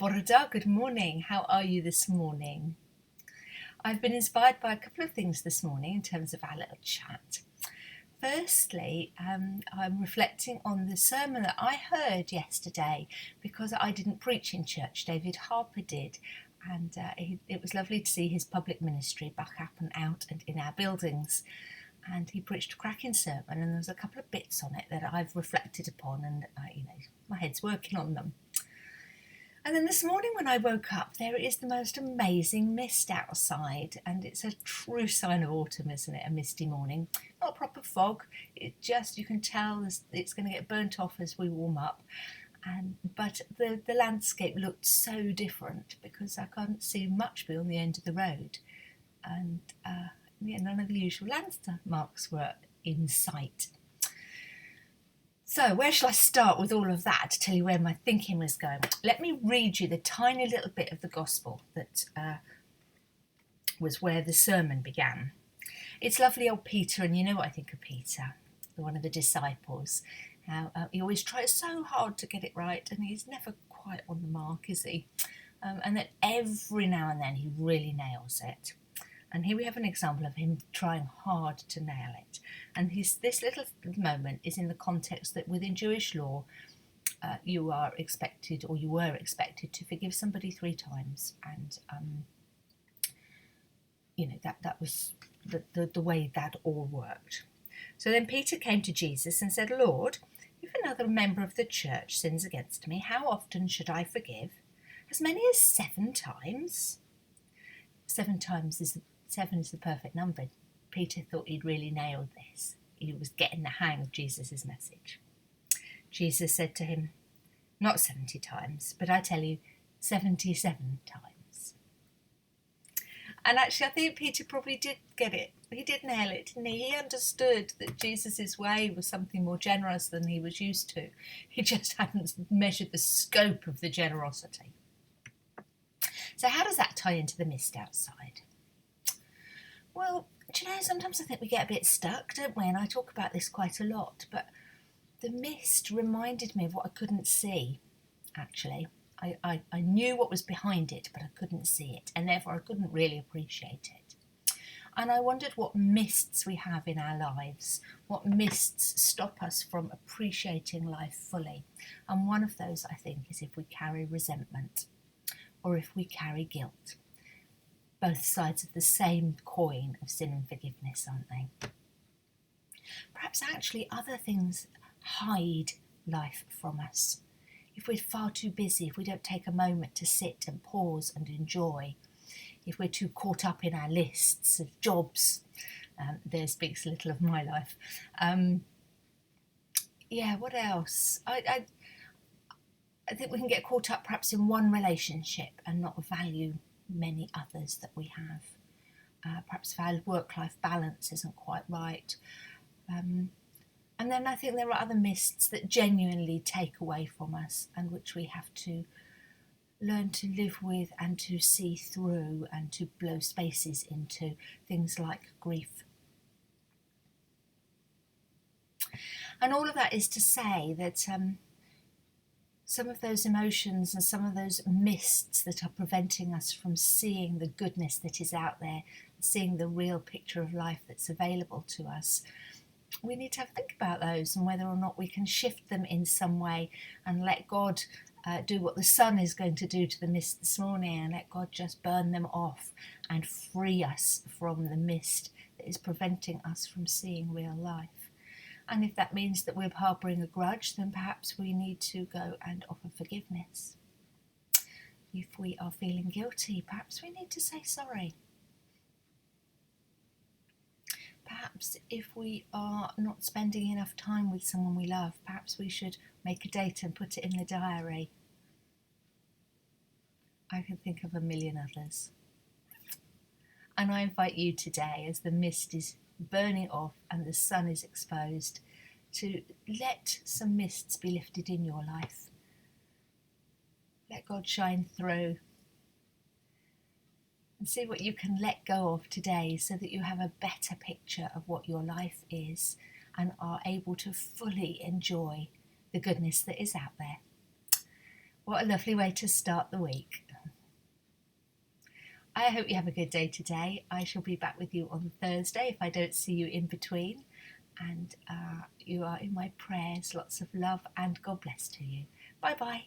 Boroda, good morning. How are you this morning? I've been inspired by a couple of things this morning in terms of our little chat. Firstly, I'm reflecting on the sermon that I heard yesterday because I didn't preach in church. David Harper did, and it was lovely to see his public ministry back up and out and in our buildings. And he preached a cracking sermon, and there was a couple of bits on it that I've reflected upon, and my head's working on them. And then this morning when I woke up, there is the most amazing mist outside, and it's a true sign of autumn, isn't it? A misty morning. Not a proper fog, you can tell it's going to get burnt off as we warm up. But the landscape looked so different because I can't see much beyond the end of the road. And none of the usual landmarks were in sight. So where shall I start with all of that to tell you where my thinking was going? Let me read you the tiny little bit of the gospel that was where the sermon began. It's lovely old Peter, and you know what I think of Peter, one of the disciples. He always tries so hard to get it right, and he's never quite on the mark, is he? And then every now and then he really nails it. And here we have an example of him trying hard to nail it. And this little moment is in the context that within Jewish law, you were expected to forgive somebody 3 times. And, that was the way that all worked. So then Peter came to Jesus and said, "Lord, if another member of the church sins against me, how often should I forgive? As many as 7 times?" 7 is the perfect number. Peter thought he'd really nailed this. He was getting the hang of Jesus' message. Jesus said to him, "Not 70 times, but I tell you, 77 times." And actually, I think Peter probably did get it. He did nail it, didn't he? He understood that Jesus' way was something more generous than he was used to. He just hadn't measured the scope of the generosity. So how does that tie into the mist outside? Well, do you know, sometimes I think we get a bit stuck, don't we? And I talk about this quite a lot, but the mist reminded me of what I couldn't see, actually. I knew what was behind it, but I couldn't see it, and therefore I couldn't really appreciate it. And I wondered what mists we have in our lives, what mists stop us from appreciating life fully. And one of those, I think, is if we carry resentment or if we carry guilt. Both sides of the same coin of sin and forgiveness, aren't they? Perhaps actually other things hide life from us. If we're far too busy, if we don't take a moment to sit and pause and enjoy, if we're too caught up in our lists of jobs, there speaks a little of my life. What else? I think we can get caught up perhaps in one relationship and not value many others that we have. Perhaps our work-life balance isn't quite right. And then I think there are other mists that genuinely take away from us and which we have to learn to live with and to see through and to blow spaces into, things like grief. And all of that is to say that some of those emotions and some of those mists that are preventing us from seeing the goodness that is out there, seeing the real picture of life that's available to us, we need to have a think about those and whether or not we can shift them in some way and let God do what the sun is going to do to the mist this morning, and let God just burn them off and free us from the mist that is preventing us from seeing real life. And if that means that we're harbouring a grudge, then perhaps we need to go and offer forgiveness. If we are feeling guilty, perhaps we need to say sorry. Perhaps if we are not spending enough time with someone we love, perhaps we should make a date and put it in the diary. I can think of a million others. And I invite you today, as the mist is burning off and the sun is exposed, to let some mists be lifted in your life. Let God shine through and see what you can let go of today so that you have a better picture of what your life is and are able to fully enjoy the goodness that is out there. What a lovely way to start the week. I hope you have a good day today. I shall be back with you on Thursday if I don't see you in between. And you are in my prayers. Lots of love and God bless to you. Bye bye.